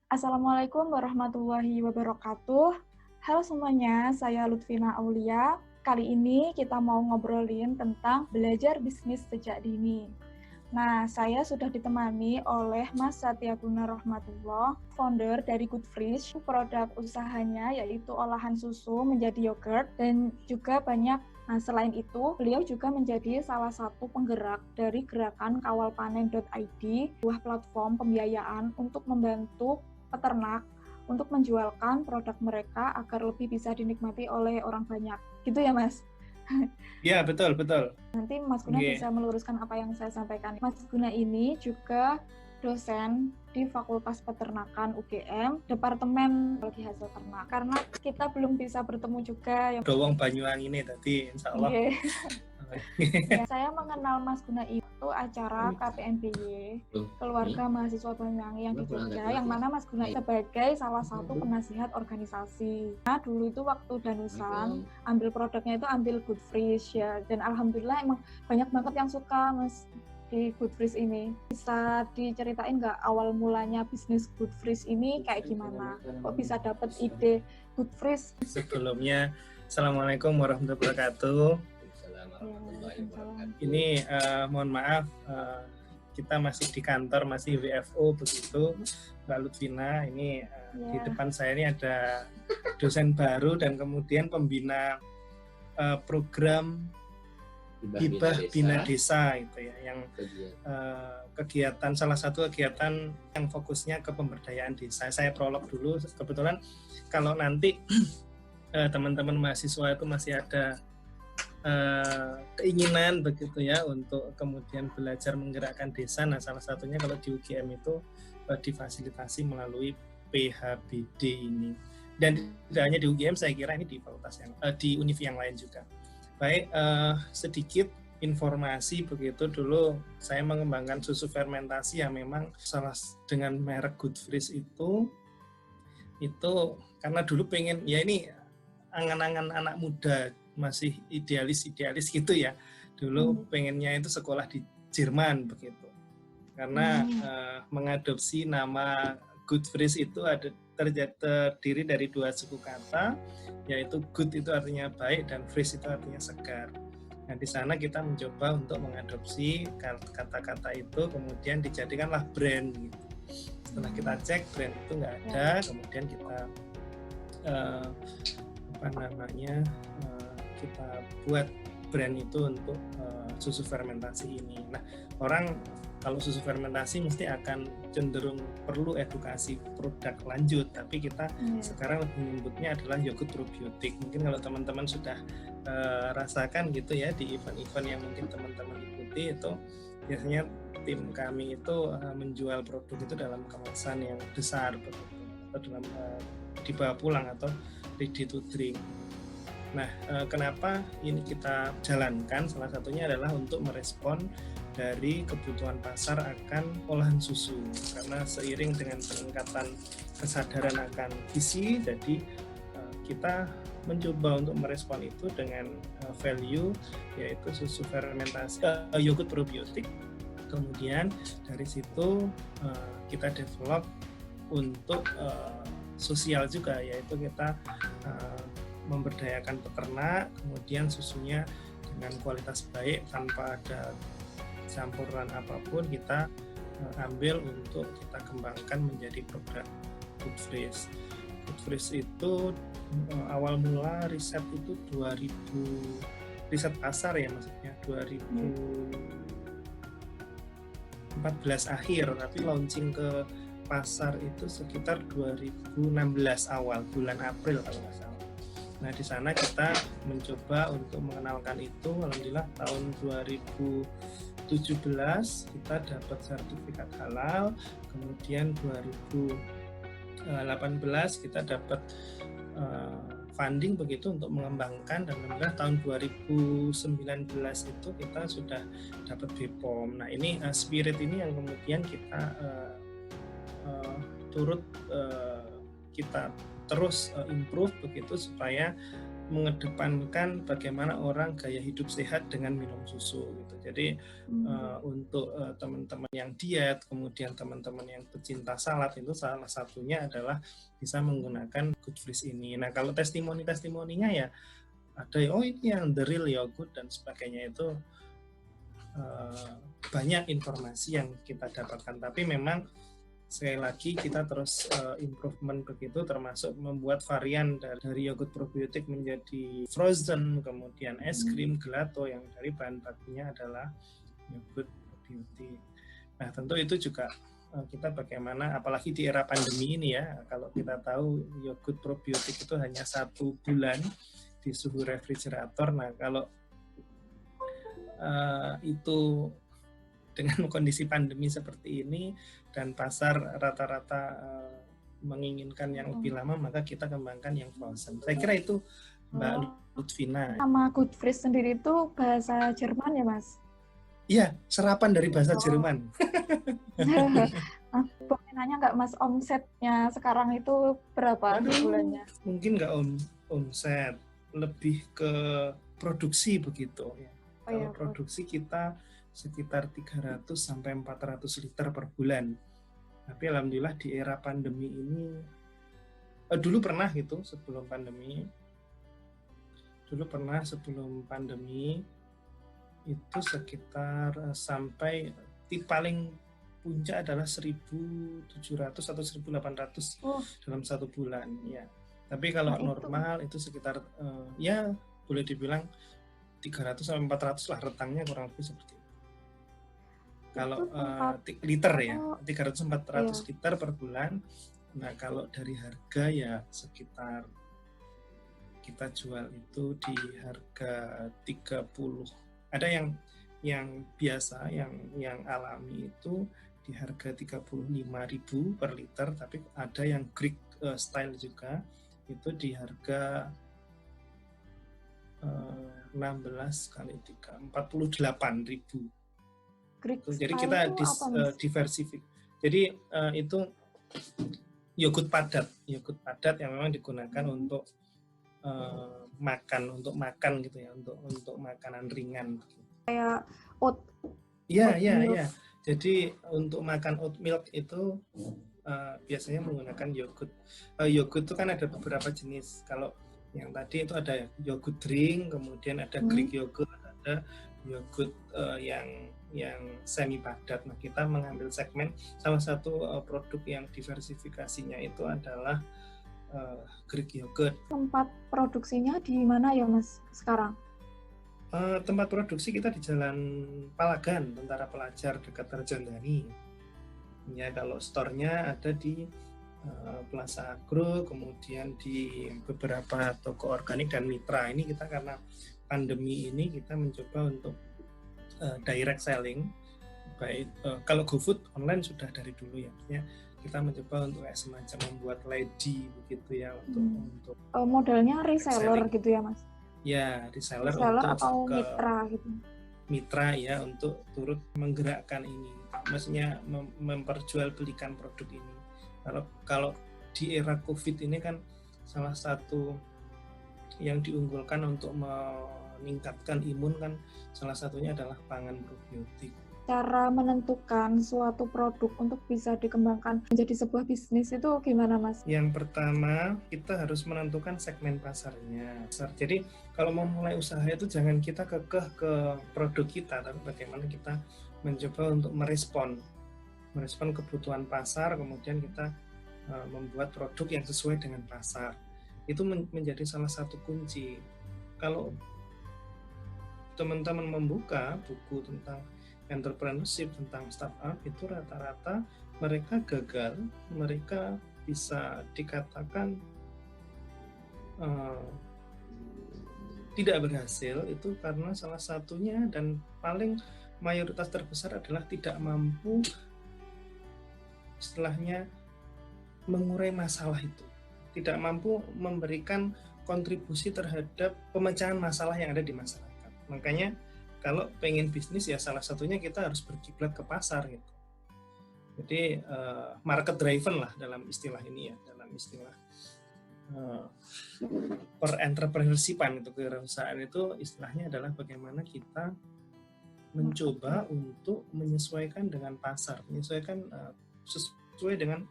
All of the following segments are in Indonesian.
Assalamualaikum warahmatullahi wabarakatuh. Halo semuanya, saya Lutfina Aulia. Kali ini kita mau ngobrolin tentang belajar bisnis sejak dini. Nah, saya sudah ditemani oleh Mas Satya Guna Rahmatullah, founder dari Goodfresh. Produk usahanya yaitu olahan susu menjadi yogurt dan juga banyak. Nah, selain itu, beliau juga menjadi salah satu penggerak dari gerakan kawalpanen.id, sebuah platform pembiayaan untuk membantu peternak untuk menjualkan produk mereka agar lebih bisa dinikmati oleh orang banyak. Gitu ya, Mas? Ya, betul. Nanti Mas Guna Okay. bisa meluruskan apa yang saya sampaikan. Mas Guna ini juga dosen di Fakultas Peternakan UGM, Departemen Biologi Hasil Ternak. Karena kita belum bisa bertemu juga. Dowong Banyuwangi ini tadi, insya Allah. Ya, saya mengenal Mas Guna itu acara KPNBY, Keluarga Mahasiswa Banyuwangi yang di Jogja, yang mana Mas Guna sebagai salah satu penasihat organisasi. Nah, dulu itu waktu Danusan, ambil produknya itu ambil Goodfresh ya, dan alhamdulillah emang banyak banget yang suka Mas di Goodfresh ini. Bisa diceritain nggak awal mulanya bisnis Goodfresh ini kayak gimana? Kok bisa dapet ide Goodfresh? Sebelumnya, Assalamualaikum warahmatullahi wabarakatuh. Ini mohon maaf, kita masih di kantor, masih WFO begitu, Mbak Lutfina. Ini di depan saya ini ada dosen baru dan kemudian pembina program Hibah Bina Desa itu ya, yang kegiatan, salah satu kegiatan yang fokusnya ke pemberdayaan desa. Saya prolog dulu. Kebetulan kalau nanti teman-teman mahasiswa itu masih ada keinginan begitu ya untuk kemudian belajar menggerakkan desa. Nah, salah satunya kalau di UGM itu difasilitasi melalui PHBD ini. Dan tidak hanya di UGM, saya kira ini di fakultas yang di univ yang lain juga. Baik, sedikit informasi begitu. Dulu saya mengembangkan susu fermentasi yang memang salah dengan merek Goodfresh itu karena dulu pengen, ya ini angan-angan anak muda, masih idealis gitu ya. Dulu pengennya itu sekolah di Jerman begitu. Karena mengadopsi nama Goodfresh itu terdiri dari dua suku kata, yaitu good itu artinya baik dan fresh itu artinya segar. Nah, di sana kita mencoba untuk mengadopsi kata-kata itu, kemudian dijadikanlah brand gitu. Setelah kita cek brand itu nggak ada, kemudian kita kita buat brand itu untuk susu fermentasi ini. Nah, orang kalau susu fermentasi mesti akan cenderung perlu edukasi produk lanjut, tapi kita sekarang lebih menyebutnya adalah yogurt probiotik. Mungkin kalau teman-teman sudah rasakan gitu ya di event-event yang mungkin teman-teman ikuti, itu biasanya tim kami itu menjual produk itu dalam kemasan yang besar atau dalam dibawa pulang atau ready to drink. Nah, kenapa ini kita jalankan? Salah satunya adalah untuk merespon dari kebutuhan pasar akan olahan susu. Karena seiring dengan peningkatan kesadaran akan gizi, jadi kita mencoba untuk merespon itu dengan value, yaitu susu fermentasi, yogurt probiotik. Kemudian dari situ kita develop untuk sosial juga, yaitu kita memberdayakan peternak, kemudian susunya dengan kualitas baik tanpa ada campuran apapun kita ambil untuk kita kembangkan menjadi produk Goodfresh. Goodfresh itu awal mula riset itu 2000, riset pasar ya maksudnya 2014 akhir, tapi launching ke pasar itu sekitar 2016 awal, bulan April kalau nggak salah. Nah, di sana kita mencoba untuk mengenalkan itu. Alhamdulillah tahun 2017 kita dapat sertifikat halal. Kemudian 2018 kita dapat funding begitu untuk mengembangkan, dan alhamdulillah tahun 2019 itu kita sudah dapat BPOM. Nah, ini spirit ini yang kemudian kita turut kita terus improve begitu supaya mengedepankan bagaimana orang gaya hidup sehat dengan minum susu gitu. Jadi untuk teman-teman yang diet, kemudian teman-teman yang pecinta salad, itu salah satunya adalah bisa menggunakan Good Freeze ini. Nah, kalau testimoni-testimoninya ya ada, oh ini yang the real yogurt dan sebagainya, itu banyak informasi yang kita dapatkan. Tapi memang sekali lagi kita terus improvement begitu, termasuk membuat varian dari yogurt probiotik menjadi frozen, kemudian es krim gelato yang dari bahan bakunya adalah yogurt probiotik. Nah, tentu itu juga kita bagaimana, apalagi di era pandemi ini ya, kalau kita tahu yogurt probiotik itu hanya 1 bulan di suhu refrigerator. Nah, kalau itu dengan kondisi pandemi seperti ini dan pasar rata-rata menginginkan yang lebih lama, maka kita kembangkan yang frozen. Saya kira itu Mbak Lutfina. Nama Good Freeze sendiri itu bahasa Jerman ya, Mas? Iya, serapan dari bahasa Jerman. Boleh nanya nggak, Mas, omsetnya sekarang itu berapa bulannya? Mungkin nggak omset, lebih ke produksi begitu. Kalau produksi kita sekitar 300 sampai 400 liter per bulan. Tapi alhamdulillah di era pandemi ini, dulu pernah gitu sebelum pandemi itu sekitar sampai di paling puncak adalah 1.700 atau 1.800 dalam 1 bulan ya. Tapi kalau normal itu sekitar ya boleh dibilang 300 sampai 400 lah, rentangnya kurang lebih seperti itu. Kalau liter ya, 300-400 liter per bulan. Nah, kalau dari harga ya sekitar kita jual itu di harga 30. Ada yang biasa, yang alami itu di harga 35.000 per liter, tapi ada yang Greek style juga, itu di harga 16 kali 3, 48.000. Jadi kita diversifik. Jadi itu yogurt padat yang memang digunakan untuk makan gitu ya, untuk makanan ringan. Kayak oat. Iya. Jadi untuk makan oat milk itu biasanya menggunakan yogurt. Yogurt itu kan ada beberapa jenis. Kalau yang tadi itu ada yogurt drink, kemudian ada Greek yogurt, ada yogurt yang semi padat. Nah, kita mengambil segmen salah satu produk yang diversifikasinya itu adalah Greek yogurt. Tempat produksinya di mana ya, Mas, sekarang? Tempat produksi kita di Jalan Palagan, Tentara Pelajar dekat Tarjondani. Ya, kalau store-nya ada di Plaza Agro, kemudian di beberapa toko organik dan mitra. Ini kita karena pandemi ini kita mencoba untuk direct selling. Baik kalau GoFood online sudah dari dulu ya. Kita mencoba untuk semacam membuat lady begitu ya, untuk modelnya reseller gitu ya, Mas? Ya, reseller untuk atau mitra gitu. Mitra ya, untuk turut menggerakkan ini. Maksudnya memperjualbelikan produk ini. Kalau di era COVID ini kan salah satu yang diunggulkan untuk meningkatkan imun kan salah satunya adalah pangan probiotik. Cara menentukan suatu produk untuk bisa dikembangkan menjadi sebuah bisnis itu gimana, Mas? Yang pertama, kita harus menentukan segmen pasarnya. Jadi kalau mau mulai usaha itu jangan kita kekeh ke produk kita, tapi bagaimana kita mencoba untuk merespon kebutuhan pasar, kemudian kita membuat produk yang sesuai dengan pasar. Itu menjadi salah satu kunci. Kalau teman-teman membuka buku tentang entrepreneurship, tentang startup, itu rata-rata mereka gagal, mereka bisa dikatakan tidak berhasil, itu karena salah satunya dan paling mayoritas terbesar adalah tidak mampu istilahnya mengurai masalah itu, tidak mampu memberikan kontribusi terhadap pemecahan masalah yang ada di masyarakat. Makanya kalau pengen bisnis ya salah satunya kita harus berkiblat ke pasar gitu. Jadi market driven lah dalam istilah ini ya, dalam istilah per entrepreneurshipan itu kewirausahaan itu istilahnya adalah bagaimana kita mencoba untuk menyesuaikan dengan pasar, menyesuaikan sesuai dengan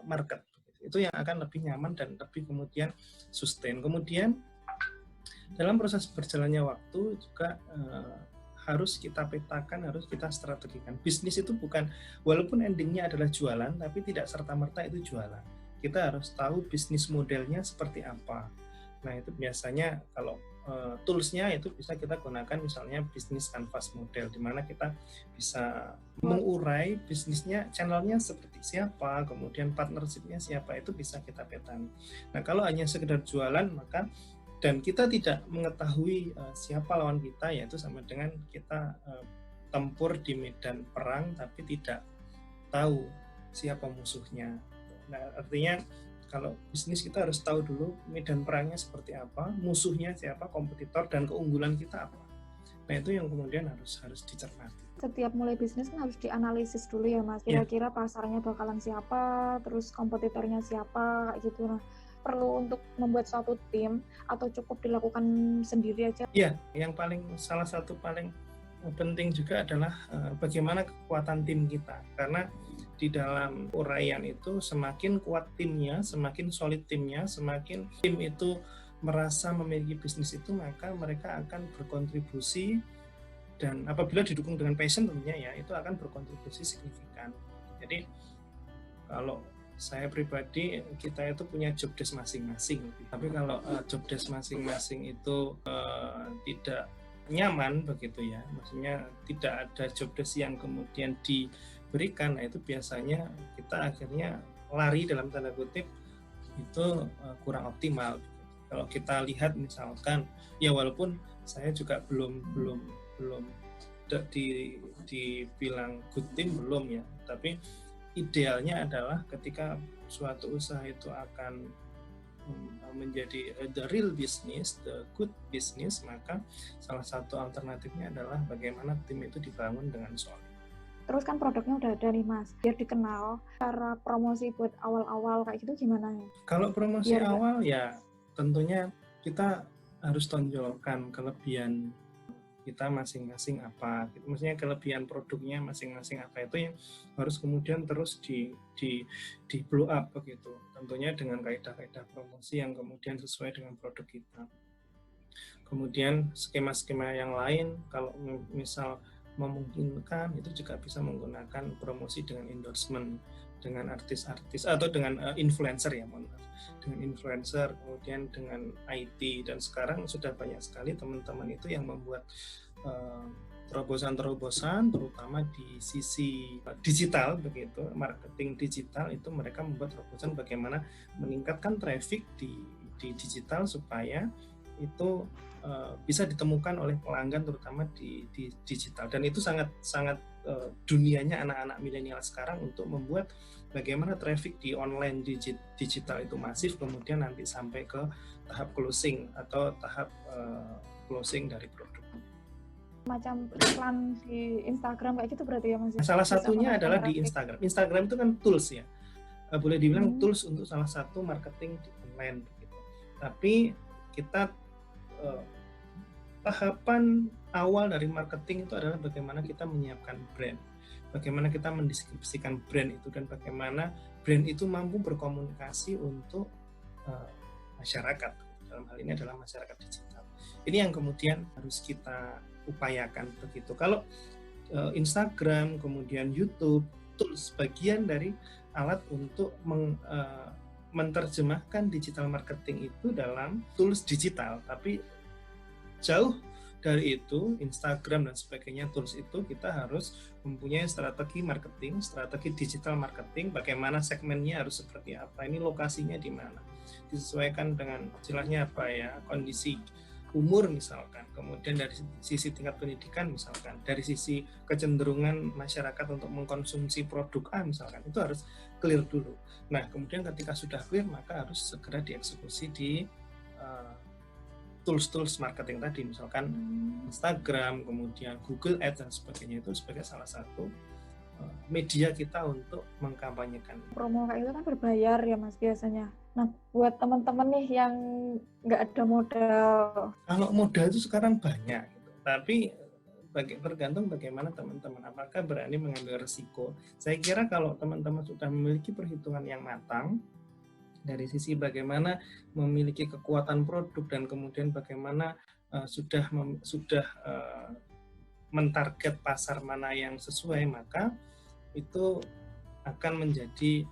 market. Itu yang akan lebih nyaman dan lebih kemudian sustain. Kemudian dalam proses berjalannya waktu juga harus kita petakan, harus kita strategikan. Bisnis itu bukan, walaupun endingnya adalah jualan, tapi tidak serta-merta itu jualan. Kita harus tahu bisnis modelnya seperti apa. Nah itu biasanya kalau toolsnya itu bisa kita gunakan misalnya bisnis canvas model, di mana kita bisa mengurai bisnisnya, channelnya seperti siapa, kemudian partnershipnya siapa, itu bisa kita petakan. Nah kalau hanya sekedar jualan maka dan kita tidak mengetahui siapa lawan kita, yaitu sama dengan kita tempur di medan perang tapi tidak tahu siapa musuhnya. Nah artinya kalau bisnis kita harus tahu dulu medan perangnya seperti apa, musuhnya siapa, kompetitor, dan keunggulan kita apa. Nah itu yang kemudian harus dicermati. Setiap mulai bisnis kan harus dianalisis dulu ya Mas, kira-kira pasarnya bakalan siapa, terus kompetitornya siapa, kayak gitu. Nah perlu untuk membuat suatu tim atau cukup dilakukan sendiri aja? Iya, yang salah satu paling penting juga adalah bagaimana kekuatan tim kita, karena di dalam uraian itu semakin kuat timnya, semakin solid timnya, semakin tim itu merasa memiliki bisnis itu, maka mereka akan berkontribusi, dan apabila didukung dengan passion tentunya ya, itu akan berkontribusi signifikan. Jadi kalau saya pribadi, kita itu punya job desk masing-masing, tapi kalau job desk masing-masing itu tidak nyaman begitu ya, maksudnya tidak ada job desk yang kemudian diberikan, nah itu biasanya kita akhirnya lari dalam tanda kutip, itu kurang optimal. Kalau kita lihat misalkan, ya walaupun saya juga belum dibilang good team belum ya, tapi idealnya adalah ketika suatu usaha itu akan menjadi the real business, the good business, maka salah satu alternatifnya adalah bagaimana tim itu dibangun dengan solid. Terus kan produknya udah ada nih Mas, biar dikenal, cara promosi buat awal-awal kayak gitu gimana ya? Kalau promosi awal ya tentunya kita harus tonjolkan kelebihan kita masing-masing apa, maksudnya kelebihan produknya masing-masing apa, itu yang harus kemudian terus di blow up begitu, tentunya dengan kaidah-kaidah promosi yang kemudian sesuai dengan produk kita. Kemudian skema-skema yang lain kalau misal memungkinkan itu juga bisa menggunakan promosi dengan endorsement dengan artis-artis atau dengan influencer ya, dengan influencer, kemudian dengan IT, dan sekarang sudah banyak sekali teman-teman itu yang membuat terobosan-terobosan terutama di sisi digital begitu, marketing digital itu mereka membuat terobosan bagaimana meningkatkan traffic di digital supaya itu bisa ditemukan oleh pelanggan terutama di digital, dan itu sangat dunianya anak-anak milenial sekarang untuk membuat bagaimana traffic di online digital itu masif, kemudian nanti sampai ke tahap closing atau tahap closing dari produk. Macam iklan di Instagram kayak gitu berarti ya Mas? Salah satunya adalah di Instagram. Instagram itu kan tools ya, boleh dibilang tools untuk salah satu marketing di online gitu. Tapi kita tahapan awal dari marketing itu adalah bagaimana kita menyiapkan brand, bagaimana kita mendeskripsikan brand itu, dan bagaimana brand itu mampu berkomunikasi untuk masyarakat. Dalam hal ini adalah masyarakat digital. Ini yang kemudian harus kita upayakan begitu. Kalau Instagram, kemudian YouTube, tools bagian dari alat untuk menerjemahkan digital marketing itu dalam tools digital, tapi jauh dari itu, Instagram dan sebagainya, tools itu kita harus mempunyai strategi marketing, strategi digital marketing, bagaimana segmennya harus seperti apa, ini lokasinya di mana, disesuaikan dengan istilahnya apa ya, kondisi umur misalkan, kemudian dari sisi tingkat pendidikan misalkan, dari sisi kecenderungan masyarakat untuk mengkonsumsi produk A misalkan, itu harus clear dulu. Nah kemudian ketika sudah clear maka harus segera dieksekusi di tools marketing tadi, misalkan Instagram, kemudian Google Ads dan sebagainya, itu sebagai salah satu media kita untuk mengkampanyekan. Promo kayak itu kan berbayar ya Mas biasanya. Nah, buat teman-teman nih yang nggak ada modal. Kalau modal itu sekarang banyak, gitu. Tapi tergantung bagaimana teman-teman, apakah berani mengambil resiko. Saya kira kalau teman-teman sudah memiliki perhitungan yang matang, dari sisi bagaimana memiliki kekuatan produk dan kemudian bagaimana sudah mentarget pasar mana yang sesuai, maka itu akan menjadi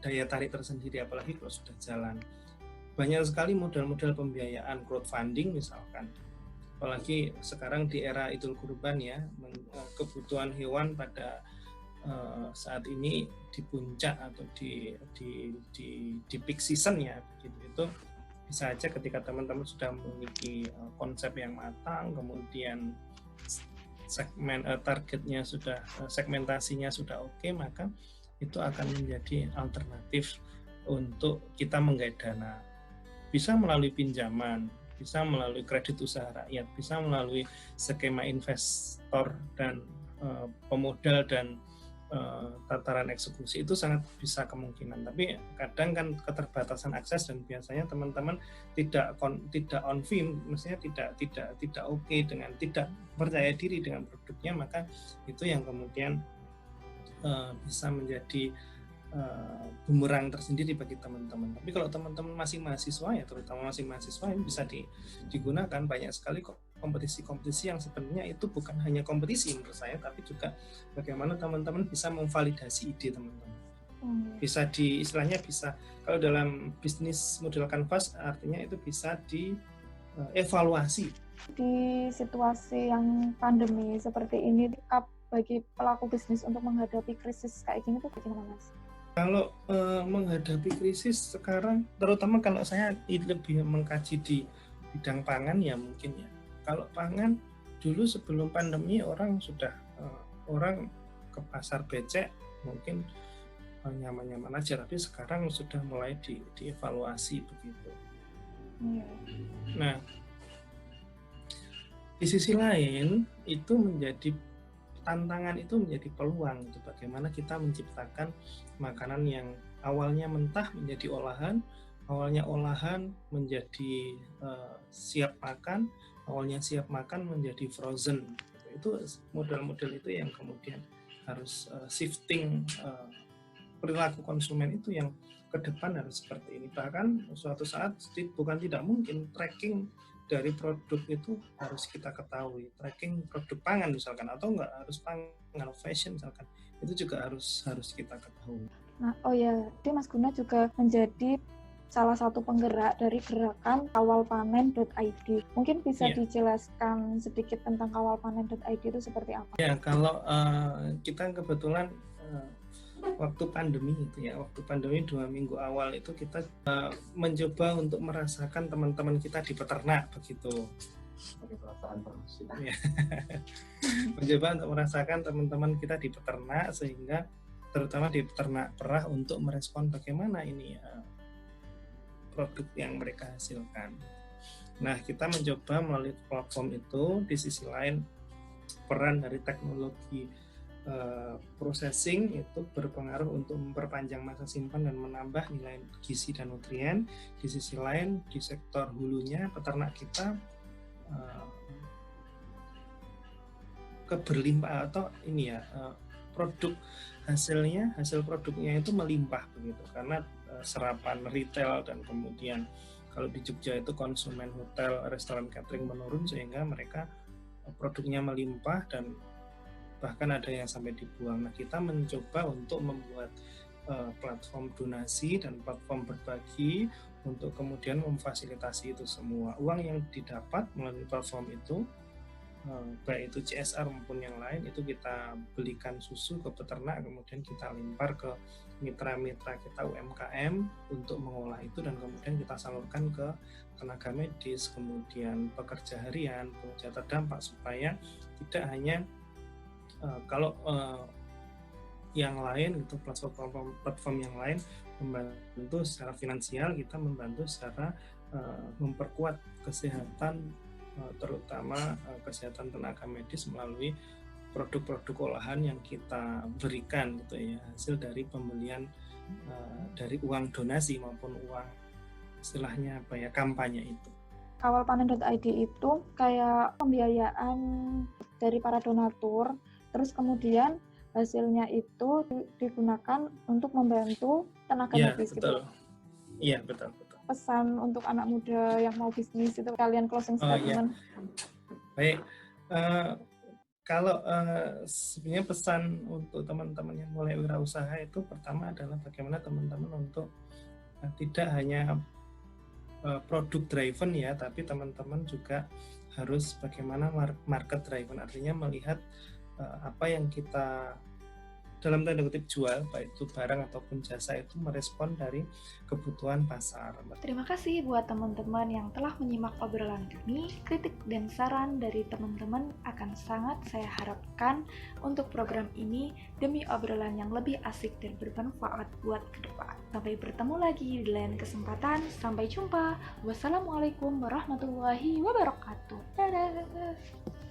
daya tarik tersendiri, apalagi kalau sudah jalan. Banyak sekali modal-modal pembiayaan crowdfunding misalkan, apalagi sekarang di era Idul Kurban ya, kebutuhan hewan pada saat ini di puncak atau di peak season ya, begitu. Itu bisa aja ketika teman-teman sudah memiliki konsep yang matang, kemudian targetnya sudah, segmentasinya sudah oke, maka itu akan menjadi alternatif untuk kita menggait dana. Bisa melalui pinjaman, bisa melalui kredit usaha rakyat, bisa melalui skema investor dan pemodal dan tataran eksekusi, itu sangat bisa kemungkinan. Tapi kadang kan keterbatasan akses dan biasanya teman-teman tidak on film, maksudnya tidak oke dengan, tidak percaya diri dengan produknya, maka itu yang kemudian bisa menjadi bumerang tersendiri bagi teman-teman. Tapi kalau teman-teman masih mahasiswa ya, terutama masih mahasiswa, ini bisa digunakan. Banyak sekali kompetisi-kompetisi yang sebenarnya itu bukan hanya kompetisi menurut saya, tapi juga bagaimana teman-teman bisa memvalidasi ide teman-teman. Bisa istilahnya bisa, kalau dalam bisnis model kanvas artinya itu bisa dievaluasi. Di situasi yang pandemi seperti ini, bagi pelaku bisnis untuk menghadapi krisis kayak gini tuh gimana Mas? Kalau menghadapi krisis sekarang, terutama kalau saya lebih mengkaji di bidang pangan ya mungkin ya. Kalau pangan dulu sebelum pandemi orang ke pasar becek mungkin nyaman-nyaman aja, tapi sekarang sudah mulai dievaluasi begitu. Nah, di sisi lain itu menjadi tantangan, itu menjadi peluang. Itu bagaimana kita menciptakan makanan yang awalnya mentah menjadi olahan, awalnya olahan menjadi siap makan, awalnya siap makan menjadi frozen. Itu model-model itu yang kemudian harus shifting perilaku konsumen itu yang ke depan harus seperti ini. Bahkan suatu saat bukan tidak mungkin tracking dari produk itu harus kita ketahui, tracking produk pangan misalkan, atau enggak harus pangan, fashion misalkan, itu juga harus kita ketahui. Nah, jadi Mas Guna juga menjadi salah satu penggerak dari gerakan kawalpanen.id. Mungkin bisa dijelaskan sedikit tentang kawalpanen.id itu seperti apa? Ya, kalau kita kebetulan waktu pandemi itu ya, waktu pandemi 2 minggu awal itu kita mencoba untuk merasakan teman-teman kita di peternak begitu. Ya. Mencoba untuk merasakan teman-teman kita di peternak, sehingga terutama di peternak perah, untuk merespon bagaimana ini produk yang mereka hasilkan. Nah, kita mencoba melalui platform itu. Di sisi lain, peran dari teknologi processing itu berpengaruh untuk memperpanjang masa simpan dan menambah nilai gizi dan nutrien. Di sisi lain, di sektor hulunya peternak kita keberlimpah atau ini ya, hasil produknya itu melimpah begitu, karena serapan retail dan kemudian kalau di Jogja itu konsumen hotel, restoran, catering menurun, sehingga mereka produknya melimpah dan bahkan ada yang sampai dibuang. Nah, kita mencoba untuk membuat platform donasi dan platform berbagi untuk kemudian memfasilitasi itu semua. Uang yang didapat melalui platform itu, baik itu CSR maupun yang lain, itu kita belikan susu ke peternak, kemudian kita lempar ke mitra-mitra kita UMKM untuk mengolah itu, dan kemudian kita salurkan ke tenaga medis, kemudian pekerja harian, pekerja terdampak, supaya tidak hanya kalau yang lain itu platform yang lain membantu secara finansial, kita membantu secara memperkuat kesehatan, terutama kesehatan tenaga medis melalui produk-produk olahan yang kita berikan gitu ya, hasil dari pembelian dari uang donasi maupun uang istilahnya apa ya, kampanye itu. Kawalpanen.id itu kayak pembiayaan dari para donatur, terus kemudian hasilnya itu digunakan untuk membantu tenaga medis betul. gitu. Iya, betul. Pesan untuk anak muda yang mau bisnis itu kalian closing statement. Baik, kalau sebenarnya pesan untuk teman-teman yang mulai wirausaha itu pertama adalah bagaimana teman-teman untuk tidak hanya produk driven ya, tapi teman-teman juga harus bagaimana market driven, artinya melihat apa yang kita dalam tanda kutip jual, baik itu barang ataupun jasa, itu merespon dari kebutuhan pasar. Terima kasih buat teman-teman yang telah menyimak obrolan kami. Kritik dan saran dari teman-teman akan sangat saya harapkan untuk program ini demi obrolan yang lebih asik dan bermanfaat buat ke depan. Sampai bertemu lagi di lain kesempatan. Sampai jumpa. Wassalamualaikum warahmatullahi wabarakatuh. Dadah.